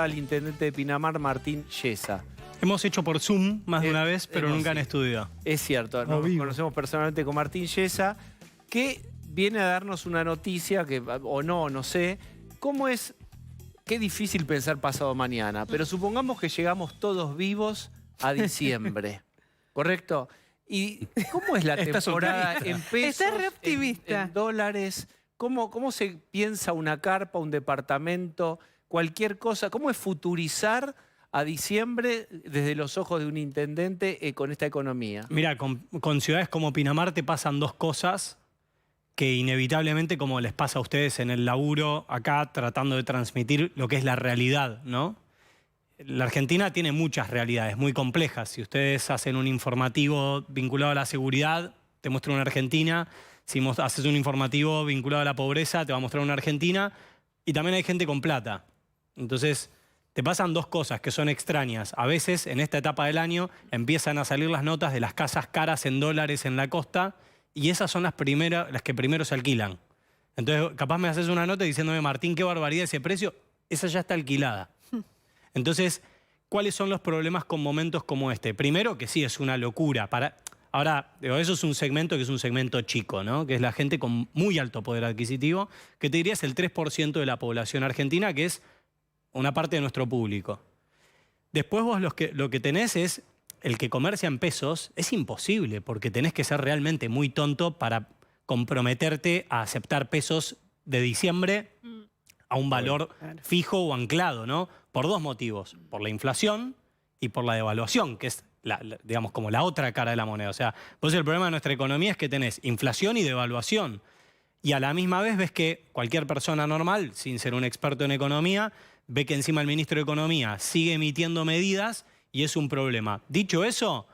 al intendente de Pinamar, Martín Yesa. Hemos hecho por Zoom más de una vez, pero nunca en estudio. Es cierto, nos conocemos personalmente con Martín Yesa, que viene a darnos una noticia, que o no sé, cómo es, qué difícil pensar pasado mañana, pero supongamos que llegamos todos vivos a diciembre, ¿correcto? ¿Y cómo es la temporada en pesos, Estás re optimista. en dólares? ¿Cómo se piensa una carpa, un departamento, cualquier cosa? ¿Cómo es futurizar a diciembre desde los ojos de un intendente con esta economía? Mira, con ciudades como Pinamar te pasan dos cosas que inevitablemente, como les pasa a ustedes en el laburo acá, tratando de transmitir lo que es la realidad, ¿no? La Argentina tiene muchas realidades muy complejas. Si ustedes hacen un informativo vinculado a la seguridad, te muestra una Argentina. Si haces un informativo vinculado a la pobreza, te va a mostrar una Argentina. Y también hay gente con plata. Entonces, te pasan dos cosas que son extrañas. A veces, en esta etapa del año, empiezan a salir las notas de las casas caras en dólares en la costa, y esas son las que primero se alquilan. Entonces, capaz me haces una nota diciéndome, Martín, qué barbaridad ese precio. Esa ya está alquilada. Entonces, ¿cuáles son los problemas con momentos como este? Primero, que sí, es una locura. Ahora, eso es un segmento que es un segmento chico, ¿no? Que es la gente con muy alto poder adquisitivo, que te diría es el 3% de la población argentina, que es una parte de nuestro público. Después vos lo que tenés es el que comercia en pesos, es imposible, porque tenés que ser realmente muy tonto para comprometerte a aceptar pesos de diciembre a un valor fijo o anclado, ¿no? Por dos motivos, por la inflación y por la devaluación, que es, digamos, como la otra cara de la moneda. O sea, pues el problema de nuestra economía es que tenés inflación y devaluación. Y a la misma vez ves que cualquier persona normal, sin ser un experto en economía, ve que encima el ministro de Economía sigue emitiendo medidas y es un problema. Dicho eso,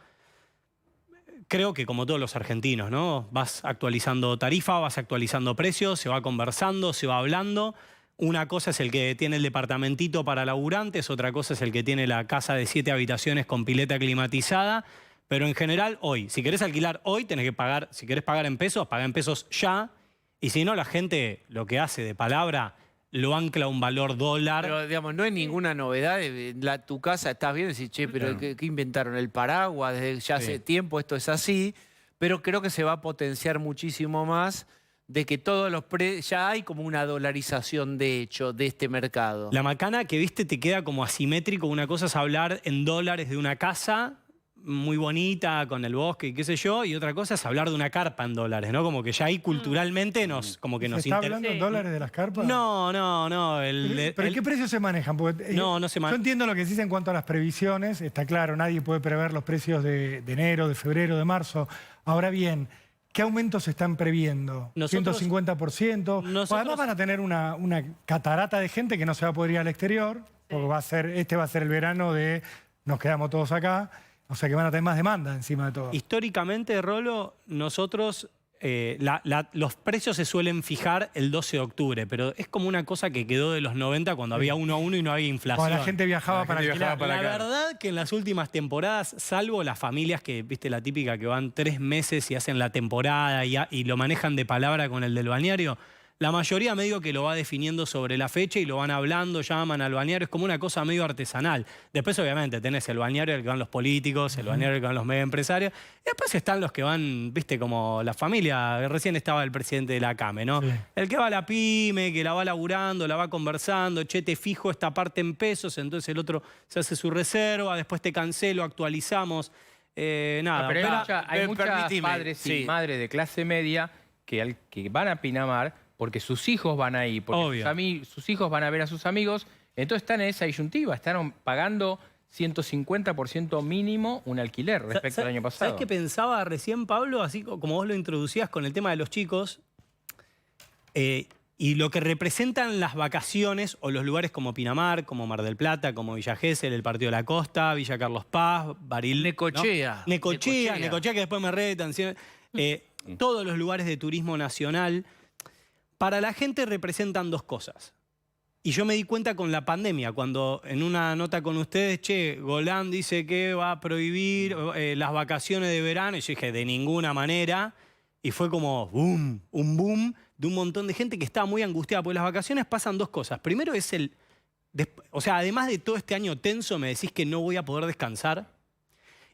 creo que como todos los argentinos, ¿no? Vas actualizando tarifa, vas actualizando precios, se va conversando, se va hablando. Una cosa es el que tiene el departamentito para laburantes, otra cosa es el que tiene la casa de 7 habitaciones con pileta climatizada. Pero en general, hoy, si querés alquilar hoy, tenés que pagar, si querés pagar en pesos, paga en pesos ya. Y si no, la gente lo que hace de palabra lo ancla a un valor dólar. Pero, digamos, no hay ninguna novedad. Tu casa, estás bien, decís, che, pero ¿qué inventaron? El paraguas, desde ya hace tiempo esto es así. Pero creo que se va a potenciar muchísimo más de que todos los ya hay como una dolarización de hecho de este mercado. La macana que viste te queda como asimétrico. Una cosa es hablar en dólares de una casa muy bonita, con el bosque y qué sé yo, y otra cosa es hablar de una carpa en dólares, ¿no? Como que ya ahí culturalmente nos ¿Está hablando en dólares de las carpas? No. ¿Pero qué precios se manejan? Porque, no se manejan. Yo entiendo lo que dice en cuanto a las previsiones, está claro, nadie puede prever los precios de enero, de febrero, de marzo. Ahora bien, ¿qué aumentos se están previendo? ¿150%? Además van a tener una catarata de gente que no se va a poder ir al exterior, porque este va a ser el verano de nos quedamos todos acá. O sea que van a tener más demanda encima de todo. Históricamente, Rolo, nosotros, los precios se suelen fijar el 12 de octubre, pero es como una cosa que quedó de los 90 cuando había 1 a 1 y no había inflación. Cuando la gente viajaba para alquilar. La verdad que en las últimas temporadas, salvo las familias que, viste, la típica que van 3 meses y hacen la temporada y lo manejan de palabra con el del balneario, la mayoría medio que lo va definiendo sobre la fecha y lo van hablando, llaman al balneario, es como una cosa medio artesanal. Después obviamente tenés el balneario al que van los políticos, el balneario al que van los medio empresarios, y después están los que van, viste, como la familia, recién estaba el presidente de la CAME, ¿no? Sí. El que va a la pyme, que la va laburando, la va conversando, che, te fijo esta parte en pesos, entonces el otro se hace su reserva, después te cancelo, actualizamos, nada. Pero hay muchos padres y madres de clase media que van a Pinamar porque sus hijos van ahí, porque sus hijos van a ver a sus amigos, entonces están en esa disyuntiva, están pagando 150% mínimo un alquiler respecto al año pasado. ¿Sabés qué pensaba recién, Pablo? Así como vos lo introducías con el tema de los chicos, y lo que representan las vacaciones o los lugares como Pinamar, como Mar del Plata, como Villa Gesell, el Partido de la Costa, Villa Carlos Paz, Baril... Necochea. ¿no? Necochea, que después me retan. Todos los lugares de turismo nacional... Para la gente representan dos cosas. Y yo me di cuenta con la pandemia, cuando en una nota con ustedes, che, Golán dice que va a prohibir las vacaciones de verano. Y yo dije, de ninguna manera. Y fue como boom, un boom de un montón de gente que estaba muy angustiada. Porque las vacaciones pasan dos cosas. Primero es o sea, además de todo este año tenso, me decís que no voy a poder descansar.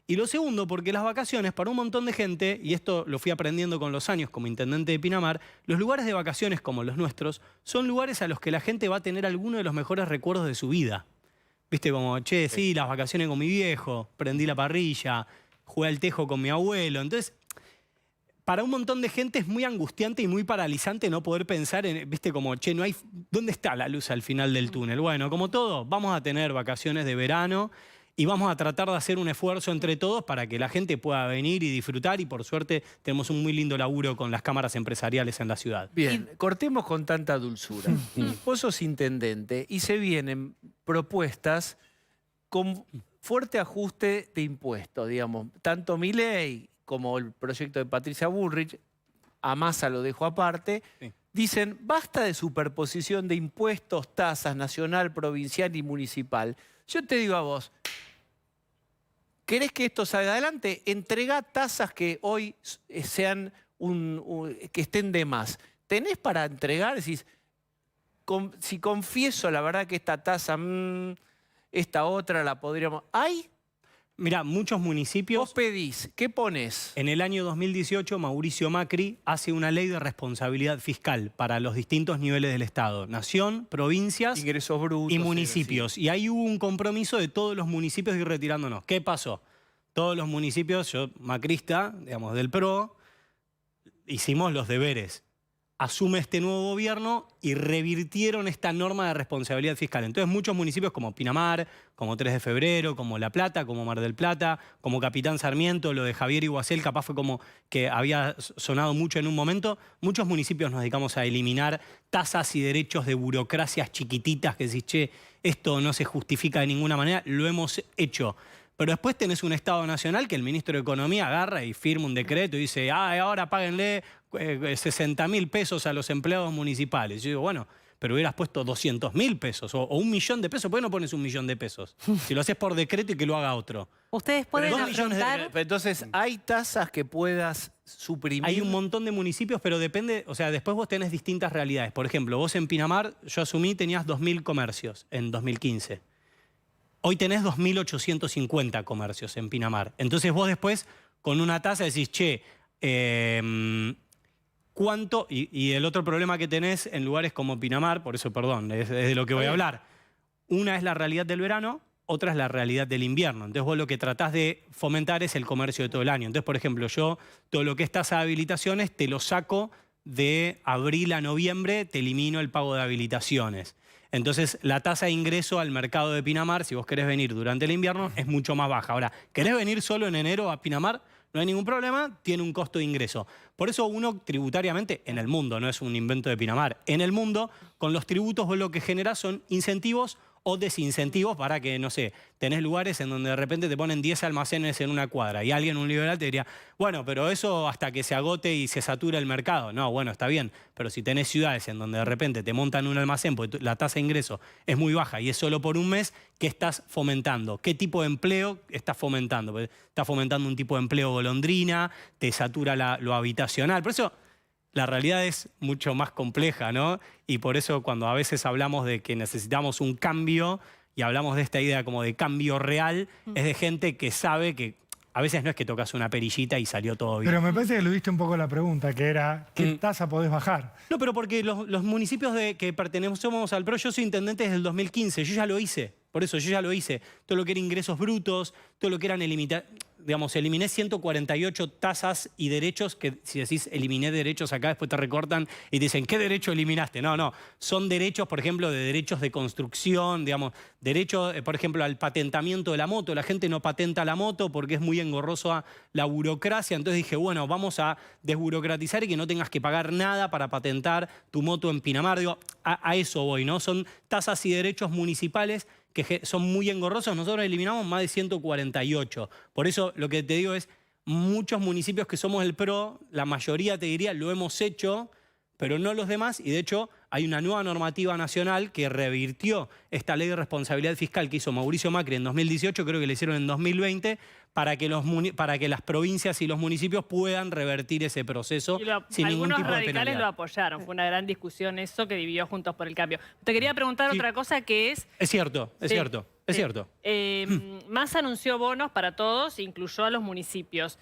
Y lo segundo, porque las vacaciones, para un montón de gente, y esto lo fui aprendiendo con los años como intendente de Pinamar, los lugares de vacaciones como los nuestros son lugares a los que la gente va a tener alguno de los mejores recuerdos de su vida. Viste, como, che, sí, las vacaciones con mi viejo, prendí la parrilla, jugué al tejo con mi abuelo. Entonces, para un montón de gente es muy angustiante y muy paralizante no poder pensar en, viste, como, che, no hay, ¿dónde está la luz al final del túnel? Bueno, como todo, vamos a tener vacaciones de verano y vamos a tratar de hacer un esfuerzo entre todos para que la gente pueda venir y disfrutar, y por suerte tenemos un muy lindo laburo con las cámaras empresariales en la ciudad. Bien, cortemos con tanta dulzura. Vos sos intendente y se vienen propuestas con fuerte ajuste de impuestos, digamos. Tanto Milei como el proyecto de Patricia Bullrich, a Massa lo dejo aparte, dicen basta de superposición de impuestos, tasas, nacional, provincial y municipal. Yo te digo a vos, ¿querés que esto salga adelante? Entregá tasas que hoy sean que estén de más. ¿Tenés para entregar? Decís, si confieso la verdad que esta tasa, esta otra la podríamos... ¿Hay? Mirá, muchos municipios... Vos pedís, ¿qué ponés? En el año 2018, Mauricio Macri hace una ley de responsabilidad fiscal para los distintos niveles del Estado. Nación, provincias ingresos brutos, y municipios. Sí. Y ahí hubo un compromiso de todos los municipios de ir retirándonos. ¿Qué pasó? Todos los municipios, yo macrista, digamos, del PRO, hicimos los deberes. Asume este nuevo gobierno y revirtieron esta norma de responsabilidad fiscal. Entonces muchos municipios como Pinamar, como 3 de Febrero, como La Plata, como Mar del Plata, como Capitán Sarmiento, lo de Javier Iguacel, capaz fue como que había sonado mucho en un momento. Muchos municipios nos dedicamos a eliminar tasas y derechos de burocracias chiquititas que decís, che, esto no se justifica de ninguna manera, lo hemos hecho. Pero después tenés un Estado Nacional que el ministro de Economía agarra y firma un decreto y dice, ahora páguenle 60.000 pesos a los empleados municipales. Y yo digo, bueno, pero hubieras puesto 200.000 pesos o 1 millón de pesos. ¿Por qué no pones 1 millón de pesos? Si lo haces por decreto y que lo haga otro. Ustedes pueden afrontar... Entonces, ¿hay tasas que puedas suprimir? Hay un montón de municipios, pero depende... O sea, después vos tenés distintas realidades. Por ejemplo, vos en Pinamar, yo asumí, tenías 2.000 comercios en 2015. Hoy tenés 2.850 comercios en Pinamar. Entonces vos después, con una tasa, decís, che, ¿cuánto? Y el otro problema que tenés en lugares como Pinamar, por eso, perdón, es de lo que voy a hablar. Una es la realidad del verano, otra es la realidad del invierno. Entonces vos lo que tratás de fomentar es el comercio de todo el año. Entonces, por ejemplo, yo todo lo que es tasa de habilitaciones te lo saco de abril a noviembre, te elimino el pago de habilitaciones. Entonces, la tasa de ingreso al mercado de Pinamar, si vos querés venir durante el invierno, es mucho más baja. Ahora, ¿querés venir solo en enero a Pinamar? No hay ningún problema, tiene un costo de ingreso. Por eso uno tributariamente, en el mundo, no es un invento de Pinamar, en el mundo, con los tributos vos lo que generás son incentivos o desincentivos para que, no sé, tenés lugares en donde de repente te ponen 10 almacenes en una cuadra y alguien, un liberal, te diría, bueno, pero eso hasta que se agote y se sature el mercado. No, bueno, está bien, pero si tenés ciudades en donde de repente te montan un almacén porque la tasa de ingreso es muy baja y es solo por un mes, ¿qué estás fomentando? ¿Qué tipo de empleo estás fomentando? Porque estás fomentando un tipo de empleo golondrina, te satura lo habitacional. Por eso la realidad es mucho más compleja, ¿no? Y por eso cuando a veces hablamos de que necesitamos un cambio y hablamos de esta idea como de cambio real, es de gente que sabe que a veces no es que tocas una perillita y salió todo bien. Pero me parece que eludiste un poco la pregunta, que era, ¿qué tasa podés bajar? No, pero porque los municipios que pertenecemos al PRO, yo soy intendente desde el 2015, yo ya lo hice. Por eso yo ya lo hice. Todo lo que era ingresos brutos, todo lo que eran digamos, eliminé 148 tasas y derechos que si decís eliminé derechos acá, después te recortan y te dicen, ¿qué derecho eliminaste? No, no. Son derechos, por ejemplo, de derechos de construcción, digamos, derecho, por ejemplo, al patentamiento de la moto. La gente no patenta la moto porque es muy engorroso la burocracia. Entonces dije, bueno, vamos a desburocratizar y que no tengas que pagar nada para patentar tu moto en Pinamar. Digo, a eso voy, ¿no? Son tasas y derechos municipales que son muy engorrosos. Nosotros eliminamos más de 148. Por eso lo que te digo es, muchos municipios que somos el PRO, la mayoría te diría, lo hemos hecho, pero no los demás. Y de hecho, hay una nueva normativa nacional que revirtió esta ley de responsabilidad fiscal que hizo Mauricio Macri en 2018, creo que la hicieron en 2020, para que las provincias y los municipios puedan revertir ese proceso sin ningún tipo de penalidad. Algunos radicales lo apoyaron, fue una gran discusión eso que dividió Juntos por el Cambio. Te quería preguntar otra cosa que es... Es cierto, es cierto, es cierto. Massa anunció bonos para todos, incluyó a los municipios.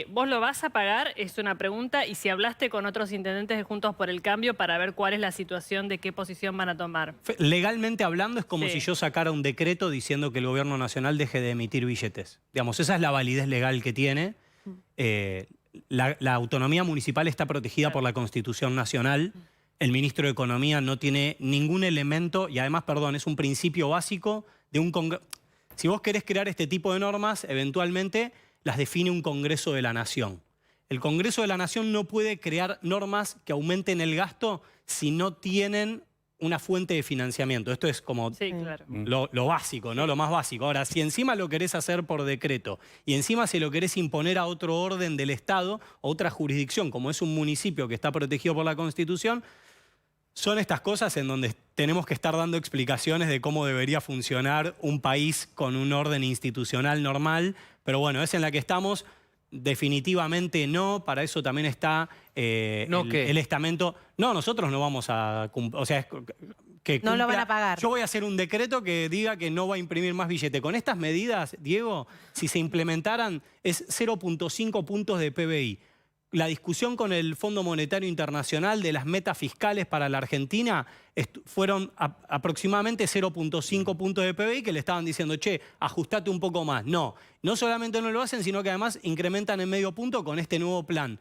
¿Vos lo vas a pagar? Es una pregunta. Y si hablaste con otros intendentes de Juntos por el Cambio para ver cuál es la situación, de qué posición van a tomar. Legalmente hablando es como si yo sacara un decreto diciendo que el gobierno nacional deje de emitir billetes. Digamos, esa es la validez legal que tiene. La autonomía municipal está protegida por la Constitución Nacional. El ministro de Economía no tiene ningún elemento y además, perdón, es un principio básico de un Congreso. Si vos querés crear este tipo de normas, eventualmente las define un Congreso de la Nación. El Congreso de la Nación no puede crear normas que aumenten el gasto si no tienen una fuente de financiamiento. Esto es como lo básico, ¿no? Lo más básico. Ahora, si encima lo querés hacer por decreto y encima se lo querés imponer a otro orden del Estado, a otra jurisdicción, como es un municipio que está protegido por la Constitución, son estas cosas en donde tenemos que estar dando explicaciones de cómo debería funcionar un país con un orden institucional normal. Pero bueno, es en la que estamos. Definitivamente no. Para eso también está el estamento. No, nosotros no vamos a cumplir. O sea, que no lo van a pagar. Yo voy a hacer un decreto que diga que no va a imprimir más billete. Con estas medidas, Diego, si se implementaran, es 0.5 puntos de PBI. La discusión con el Fondo Monetario Internacional de las metas fiscales para la Argentina fueron aproximadamente 0.5 puntos de PBI que le estaban diciendo, che, ajustate un poco más. No solamente no lo hacen, sino que además incrementan en medio punto con este nuevo plan.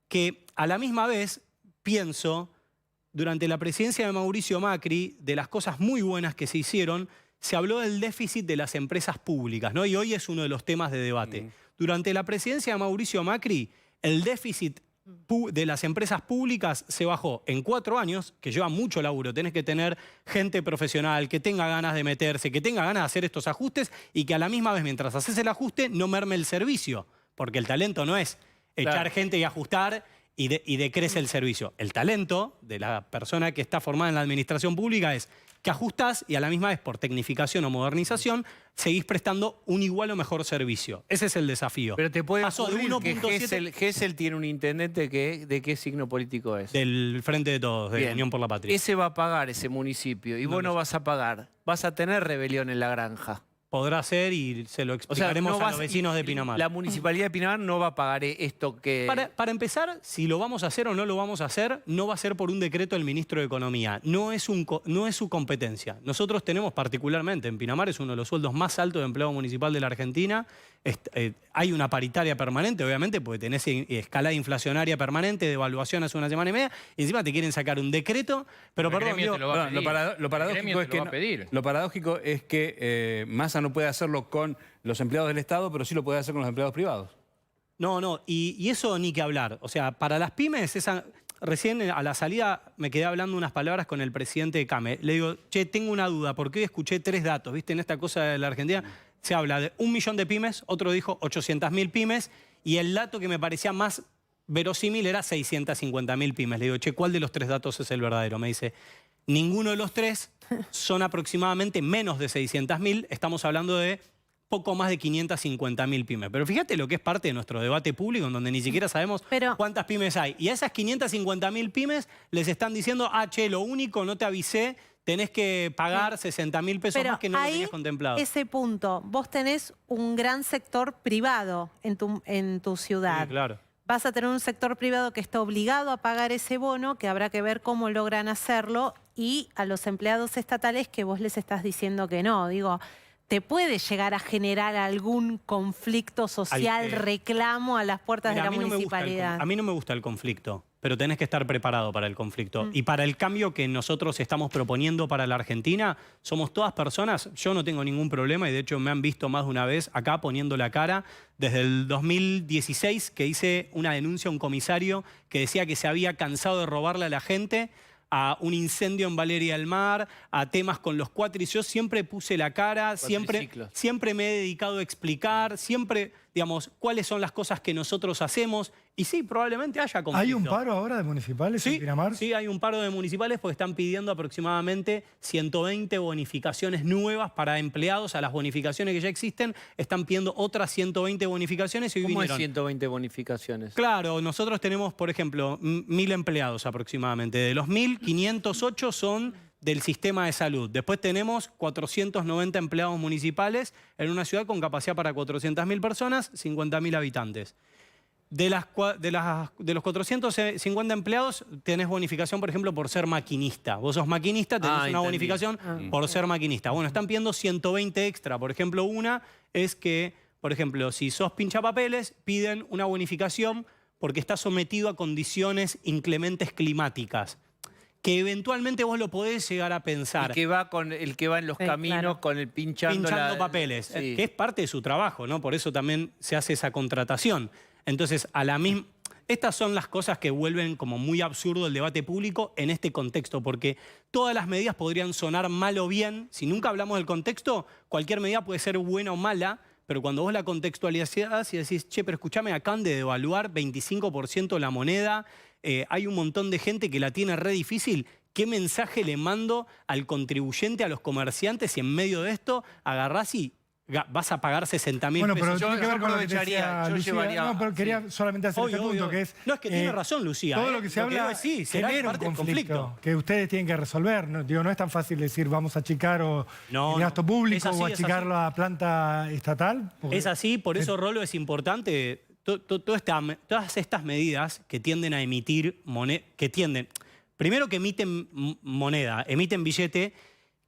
Que a la misma vez, pienso, durante la presidencia de Mauricio Macri, de las cosas muy buenas que se hicieron, se habló del déficit de las empresas públicas, ¿no? Y hoy es uno de los temas de debate. Durante la presidencia de Mauricio Macri, el déficit de las empresas públicas se bajó en 4 años, que lleva mucho laburo. Tenés que tener gente profesional, que tenga ganas de meterse, que tenga ganas de hacer estos ajustes y que a la misma vez, mientras haces el ajuste, no merme el servicio. Porque el talento no es echar gente y ajustar y decrece el servicio. El talento de la persona que está formada en la administración pública es que ajustás y a la misma vez, por tecnificación o modernización, seguís prestando un igual o mejor servicio. Ese es el desafío. Pero te puede ocurrir que Gesell tiene un intendente que ¿de qué signo político es? Del Frente de Todos, de Unión por la Patria. Ese va a pagar ese municipio y vos no vas a pagar. Vas a tener rebelión en la granja. Podrá ser y se lo explicaremos a los vecinos de Pinamar. La Municipalidad de Pinamar no va a pagar esto que... Para empezar, si lo vamos a hacer o no lo vamos a hacer, no va a ser por un decreto del Ministro de Economía. No es su competencia. Nosotros tenemos particularmente, en Pinamar es uno de los sueldos más altos de empleo municipal de la Argentina. Hay una paritaria permanente, obviamente, porque tenés escalada inflacionaria permanente, devaluación hace una semana y media, y encima te quieren sacar un decreto, pero perdón, lo paradójico es que Massa no puede hacerlo con los empleados del Estado, pero sí lo puede hacer con los empleados privados. No, y eso ni que hablar. O sea, para las pymes, recién a la salida me quedé hablando unas palabras con el presidente de CAME. Le digo, che, tengo una duda, porque hoy escuché 3 datos, ¿viste? En esta cosa de la Argentina se habla de 1 millón de pymes, otro dijo 800.000 pymes, y el dato que me parecía más verosímil era 650.000 pymes. Le digo, che, ¿cuál de los 3 datos es el verdadero? Me dice, ninguno de los 3 son aproximadamente menos de 600.000, estamos hablando de poco más de 550.000 pymes. Pero fíjate lo que es parte de nuestro debate público, en donde ni siquiera sabemos cuántas pymes hay. Y a esas 550.000 pymes les están diciendo, che, lo único, no te avisé, tenés que pagar 60.000 pesos más que no lo tenías contemplado. Ese punto, vos tenés un gran sector privado en tu ciudad. Sí, claro. Vas a tener un sector privado que está obligado a pagar ese bono, que habrá que ver cómo logran hacerlo, y a los empleados estatales que vos les estás diciendo que no. Digo, ¿te puede llegar a generar algún conflicto social, reclamo a las puertas de la municipalidad? A mí no me gusta el conflicto, pero tenés que estar preparado para el conflicto. Y para el cambio que nosotros estamos proponiendo para la Argentina, somos todas personas, yo no tengo ningún problema y de hecho me han visto más de una vez acá poniendo la cara. Desde el 2016 que hice una denuncia a un comisario que decía que se había cansado de robarle a la gente, a un incendio en Valeria del Mar, a temas con los cuatris. Yo siempre puse la cara, siempre me he dedicado a explicar, siempre, digamos, cuáles son las cosas que nosotros hacemos. Y sí, probablemente haya conflicto. ¿Hay un paro ahora de municipales en Pinamar? Sí, hay un paro de municipales porque están pidiendo aproximadamente 120 bonificaciones nuevas para empleados. A las bonificaciones que ya existen, están pidiendo otras 120 bonificaciones. Y ¿Cómo es 120 bonificaciones? Claro, nosotros tenemos, por ejemplo, 1000 empleados aproximadamente. De los 1000, 508 son del sistema de salud. Después tenemos 490 empleados municipales en una ciudad con capacidad para 400.000 personas, 50.000 habitantes. De los 450 empleados tenés bonificación, por ejemplo, por ser maquinista. Vos sos maquinista, tenés una bonificación por ser maquinista. Bueno, están pidiendo 120 extra. Por ejemplo, una es que, por ejemplo, si sos pinchapapeles, piden una bonificación porque estás sometido a condiciones inclementes climáticas, que eventualmente vos lo podés llegar a pensar. El que va en los caminos, claro, con el pinchando papeles, que es parte de su trabajo, ¿no? Por eso también se hace esa contratación. Entonces, estas son las cosas que vuelven como muy absurdo el debate público en este contexto, porque todas las medidas podrían sonar mal o bien. Si nunca hablamos del contexto, cualquier medida puede ser buena o mala, pero cuando vos la contextualizás y decís, che, pero escúchame, acaban de devaluar 25% la moneda, hay un montón de gente que la tiene re difícil. ¿Qué mensaje le mando al contribuyente, a los comerciantes, si en medio de esto agarrás y vas a pagar 60.000 pesos? Bueno, pero tiene que ver con lo que decía Lucía. No, pero quería solamente hacer este punto, que es... No, es que tiene razón, Lucía. Todo lo que se habla genera un conflicto que ustedes tienen que resolver. No es tan fácil decir vamos a achicar el gasto público o achicarlo a planta estatal. Es así, por eso, Rolo, es importante... Todas estas medidas que tienden a emitir primero que emiten moneda, emiten billete,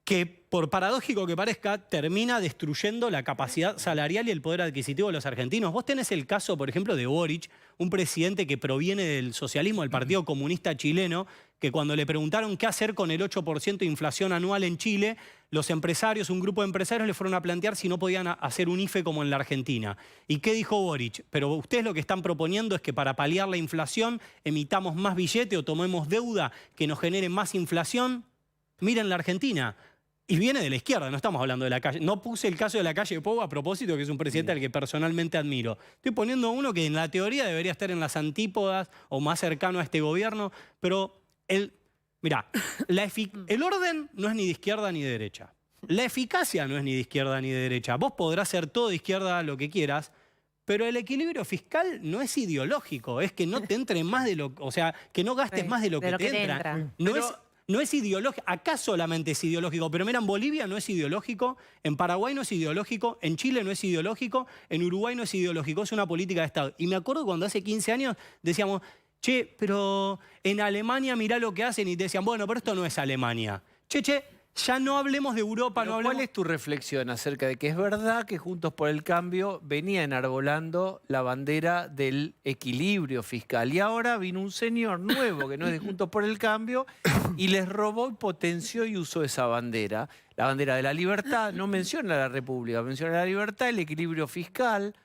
que por paradójico que parezca, termina destruyendo la capacidad salarial y el poder adquisitivo de los argentinos. Vos tenés el caso, por ejemplo, de Boric, un presidente que proviene del socialismo, del Partido Comunista Chileno, que cuando le preguntaron qué hacer con el 8% de inflación anual en Chile, los empresarios, un grupo de empresarios le fueron a plantear si no podían hacer un IFE como en la Argentina. ¿Y qué dijo Boric? Pero ustedes lo que están proponiendo es que para paliar la inflación emitamos más billete o tomemos deuda que nos genere más inflación. Miren la Argentina. Y viene de la izquierda, no estamos hablando de la calle. No puse el caso de la calle Pou a propósito, que es un presidente al que personalmente admiro. Estoy poniendo uno que en la teoría debería estar en las antípodas o más cercano a este gobierno, pero mirá, el orden no es ni de izquierda ni de derecha. La eficacia no es ni de izquierda ni de derecha. Vos podrás ser todo de izquierda lo que quieras, pero el equilibrio fiscal no es ideológico, es que no te entre más de lo... O sea, que no gastes más de lo que te entra. No es ideológico, acá solamente es ideológico, pero mira, en Bolivia no es ideológico, en Paraguay no es ideológico, en Chile no es ideológico, en Uruguay no es ideológico, es una política de Estado. Y me acuerdo cuando hace 15 años decíamos, che, pero en Alemania mirá lo que hacen y te decían, bueno, pero esto no es Alemania. Che, ya no hablemos de Europa, pero ¿cuál es tu reflexión acerca de que es verdad que Juntos por el Cambio venía enarbolando la bandera del equilibrio fiscal y ahora vino un señor nuevo que no es de Juntos por el Cambio y les robó, potenció y usó esa bandera, la bandera de la libertad? No menciona la República, menciona la libertad, el equilibrio fiscal.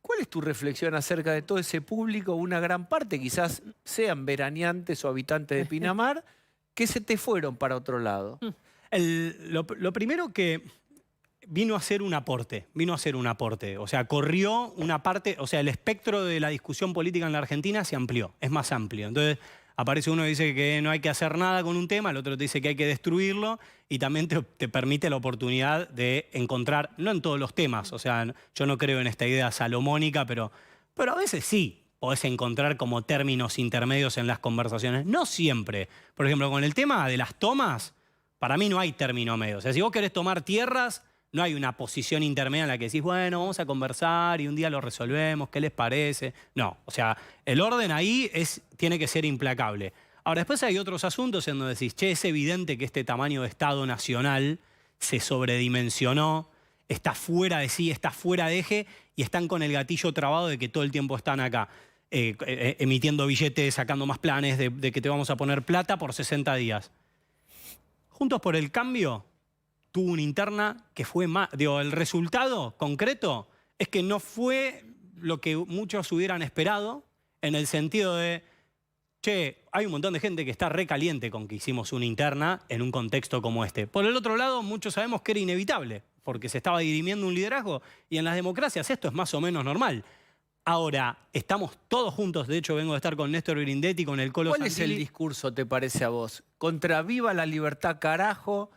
¿Cuál es tu reflexión acerca de todo ese público, una gran parte, quizás sean veraneantes o habitantes de Pinamar, que se te fueron para otro lado? Lo primero que vino a ser un aporte, o sea, corrió una parte, o sea, el espectro de la discusión política en la Argentina se amplió, es más amplio. Entonces aparece uno que dice que no hay que hacer nada con un tema, el otro te dice que hay que destruirlo y también te permite la oportunidad de encontrar, no en todos los temas, o sea, yo no creo en esta idea salomónica, pero a veces sí. Podés encontrar como términos intermedios en las conversaciones. No siempre. Por ejemplo, con el tema de las tomas, para mí no hay término medio. O sea, si vos querés tomar tierras, no hay una posición intermedia en la que decís, bueno, vamos a conversar y un día lo resolvemos, ¿qué les parece? No, o sea, el orden ahí tiene que ser implacable. Ahora, después hay otros asuntos en donde decís, che, es evidente que este tamaño de Estado nacional se sobredimensionó, está fuera de sí, está fuera de eje y están con el gatillo trabado de que todo el tiempo están acá. Emitiendo billetes, sacando más planes de que te vamos a poner plata por 60 días. Juntos por el Cambio tuvo una interna que fue más... Digo, el resultado concreto es que no fue lo que muchos hubieran esperado, en el sentido de, che, hay un montón de gente que está recaliente con que hicimos una interna en un contexto como este. Por el otro lado, muchos sabemos que era inevitable, porque se estaba dirimiendo un liderazgo y en las democracias esto es más o menos normal. Ahora, estamos todos juntos, de hecho vengo de estar con Néstor Grindetti, con el Colo ¿Cuál Santilli. es el discurso, te parece a vos? Contra viva la libertad, carajo,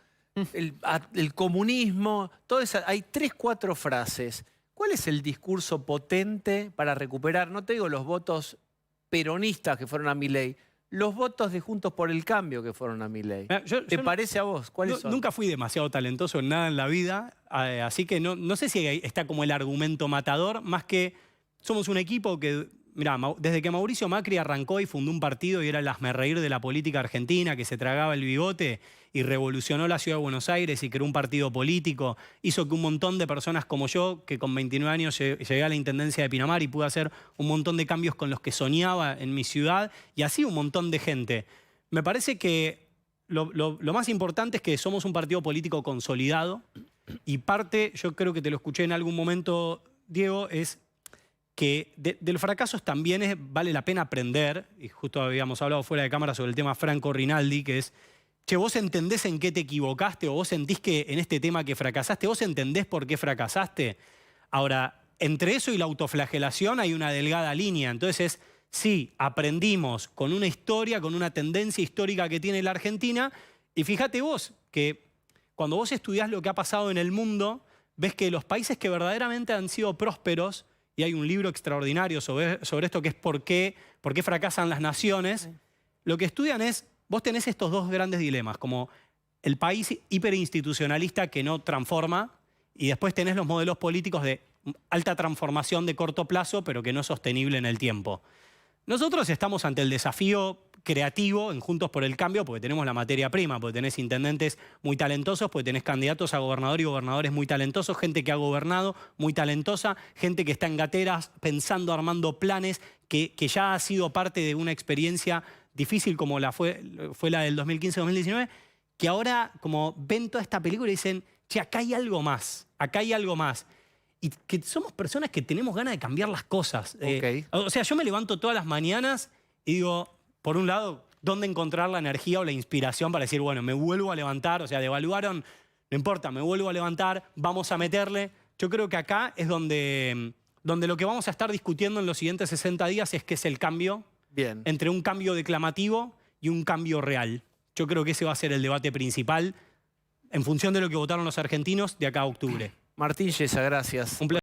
el comunismo, todo eso. Hay 3, 4 frases. ¿Cuál es el discurso potente para recuperar, no te digo los votos peronistas que fueron a Milei, los votos de Juntos por el Cambio que fueron a Milei? ¿Te parece a vos? ¿Cuáles son? Nunca fui demasiado talentoso en nada en la vida, así que no sé si está como el argumento matador, más que somos un equipo que, mirá, desde que Mauricio Macri arrancó y fundó un partido y era el hazmerreír de la política argentina, que se tragaba el bigote y revolucionó la ciudad de Buenos Aires y creó un partido político, hizo que un montón de personas como yo, que con 29 años llegué a la Intendencia de Pinamar y pude hacer un montón de cambios con los que soñaba en mi ciudad, y así un montón de gente. Me parece que lo más importante es que somos un partido político consolidado, y parte, yo creo que te lo escuché en algún momento, Diego, es que de los fracasos también vale la pena aprender, y justo habíamos hablado fuera de cámara sobre el tema Franco Rinaldi, que es, che, vos entendés en qué te equivocaste, o vos sentís que en este tema que fracasaste, vos entendés por qué fracasaste. Ahora, entre eso y la autoflagelación hay una delgada línea, entonces sí, aprendimos con una historia, con una tendencia histórica que tiene la Argentina, y fíjate vos que cuando vos estudiás lo que ha pasado en el mundo, ves que los países que verdaderamente han sido prósperos, y hay un libro extraordinario sobre esto que es por qué fracasan las naciones, lo que estudian es, vos tenés estos dos grandes dilemas, como el país hiperinstitucionalista que no transforma, y después tenés los modelos políticos de alta transformación de corto plazo, pero que no es sostenible en el tiempo. Nosotros estamos ante el desafío creativo en Juntos por el Cambio, porque tenemos la materia prima, porque tenés intendentes muy talentosos, porque tenés candidatos a gobernador y gobernadores muy talentosos, gente que ha gobernado muy talentosa, gente que está en gateras pensando, armando planes, que ya ha sido parte de una experiencia difícil como fue la del 2015-2019, que ahora como ven toda esta película y dicen, che, acá hay algo más, acá hay algo más. Y que somos personas que tenemos ganas de cambiar las cosas. O sea, yo me levanto todas las mañanas y digo, por un lado, ¿dónde encontrar la energía o la inspiración para decir, bueno, me vuelvo a levantar? O sea, devaluaron, no importa, me vuelvo a levantar, vamos a meterle. Yo creo que acá es donde lo que vamos a estar discutiendo en los siguientes 60 días es qué es el cambio entre un cambio declamativo y un cambio real. Yo creo que ese va a ser el debate principal en función de lo que votaron los argentinos de acá a octubre. Martín Yesa, gracias. Un placer.